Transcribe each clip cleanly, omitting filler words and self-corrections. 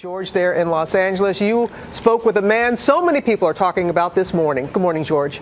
George there in Los Angeles. You spoke with a man so many people are talking about this morning. Good morning, George.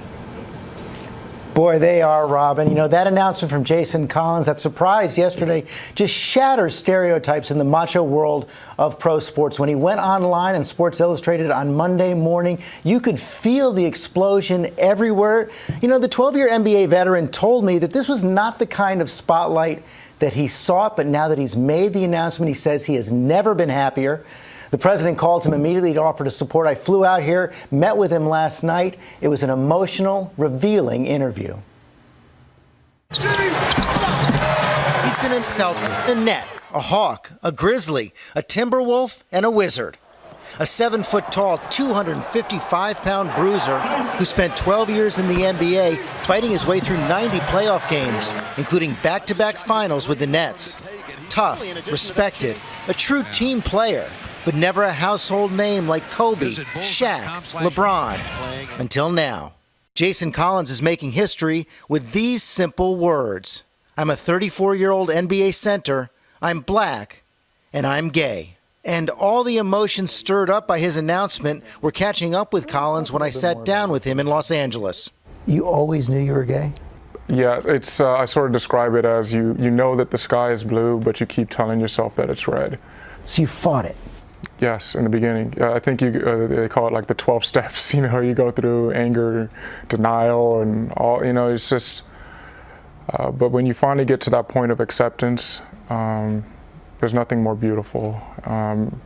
Boy, they are, Robin. You know, that announcement from Jason Collins, that surprise yesterday, just shatters stereotypes in the macho world of pro sports. When he went online in Sports Illustrated on Monday morning, you could feel the explosion everywhere. You know, the 12-year NBA veteran told me that this was not the kind of spotlight that he sought, but now that he's made the announcement, he says he has never been happier. The president called him immediately to offer to support. I flew out here, met with him last night. It was an emotional, revealing interview. He's been a Celtic, a Net, a Hawk, a Grizzly, a Timberwolf, and a Wizard. A 7-foot-tall, 255-pound bruiser who spent 12 years in the NBA fighting his way through 90 playoff games, including back-to-back finals with the Nets. Tough, respected, a true team player, but never a household name like Kobe, Shaq, LeBron. Until now. Jason Collins is making history with these simple words. I'm a 34-year-old NBA center, I'm black, and I'm gay. And all the emotions stirred up by his announcement were catching up with Collins when I sat down with him in Los Angeles. You always knew you were gay? Yeah, it's I sort of describe it as you know that the sky is blue, but you keep telling yourself that it's red. So you fought it? Yes, in the beginning. I think they call it like the 12 steps. You know, you go through anger, denial, and all. You know, it's just. But when you finally get to that point of acceptance, there's nothing more beautiful. And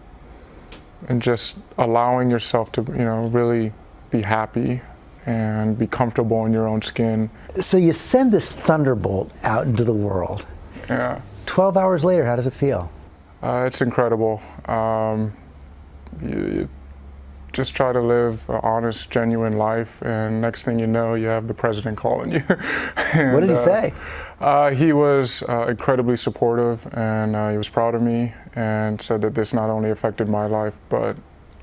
just allowing yourself to, really be happy and be comfortable in your own skin. So you send this thunderbolt out into the world. Yeah. 12 hours later, how does it feel? It's incredible. You just try to live an honest, genuine life, and next thing you know, you have the president calling you. And, what did he say? He was incredibly supportive, and he was proud of me, and said that this not only affected my life, but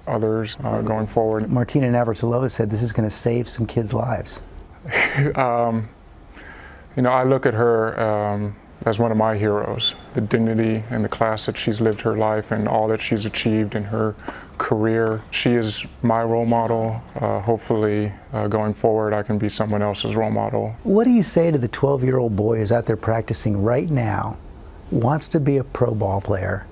others going forward. Martina Navratilova said this is going to save some kids' lives. I look at her as one of my heroes. The dignity and the class that she's lived her life and all that she's achieved in her career. She is my role model. Hopefully, going forward, I can be someone else's role model. What do you say to the 12-year-old boy who's out there practicing right now, wants to be a pro ball player,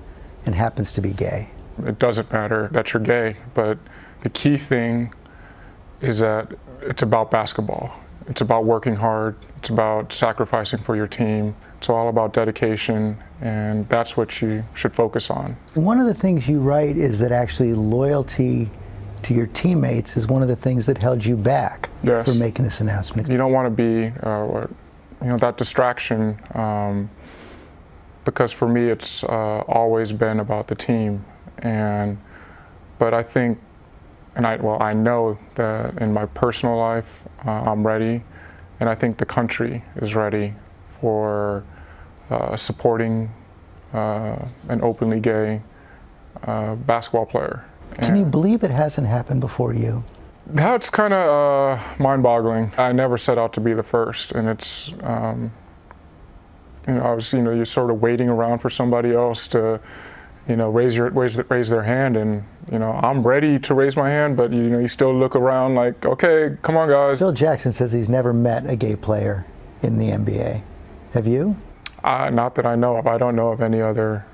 and happens to be gay? It doesn't matter that you're gay, but the key thing is that it's about basketball. It's about working hard. It's about sacrificing for your team. It's all about dedication, and that's what you should focus on. One of the things you write is that actually loyalty to your teammates is one of the things that held you back for making this announcement. You don't want to be, that distraction, because for me it's always been about the team. But I think, I know that in my personal life I'm ready, and I think the country is ready for supporting an openly gay basketball player. Can you believe it hasn't happened before you? That's kind of mind-boggling. I never set out to be the first, and it's, you're sort of waiting around for somebody else to, raise their hand, and I'm ready to raise my hand, but you still look around like, okay, come on, guys. Phil Jackson says he's never met a gay player in the NBA. Have you? Not that I know of. I don't know of any other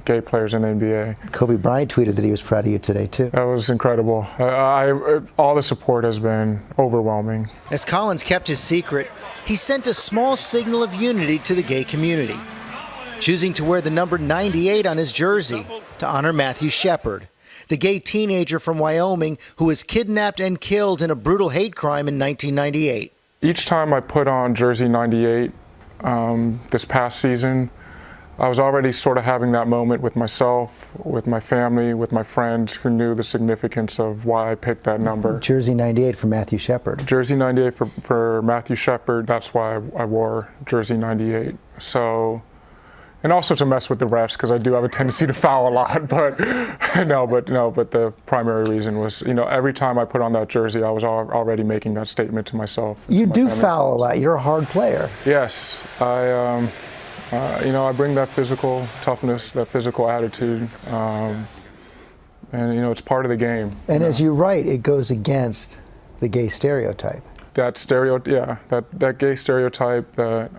gay players in the NBA. Kobe Bryant tweeted that he was proud of you today, too. That was incredible. All the support has been overwhelming. As Collins kept his secret, he sent a small signal of unity to the gay community, choosing to wear the number 98 on his jersey to honor Matthew Shepard, the gay teenager from Wyoming who was kidnapped and killed in a brutal hate crime in 1998. Each time I put on jersey 98, this past season, I was already sort of having that moment with myself, with my family, with my friends who knew the significance of why I picked that number. Jersey 98 for Matthew Shepard. Jersey 98 for Matthew Shepard. That's why I wore jersey 98. So, and also to mess with the refs, because I do have a tendency to foul a lot. But the primary reason was, every time I put on that jersey, I was already making that statement to myself. You do foul a lot. You're a hard player. Yes, I bring that physical toughness, that physical attitude. and you know, it's part of the game. And as you write, it goes against the gay stereotype. That gay stereotype. That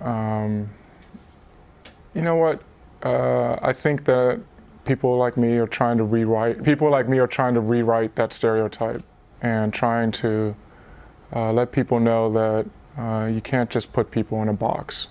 you know what? I think that people like me are trying to rewrite that stereotype and trying to let people know that you can't just put people in a box.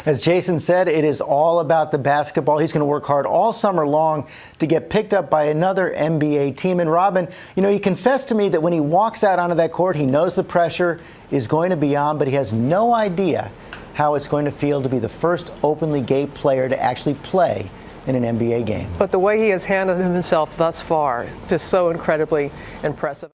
As Jason said, it is all about the basketball. He's going to work hard all summer long to get picked up by another NBA team. And Robin, you know, he confessed to me that when he walks out onto that court, he knows the pressure is going to be on, but he has no idea how it's going to feel to be the first openly gay player to actually play in an NBA game. But the way he has handled himself thus far, just so incredibly impressive.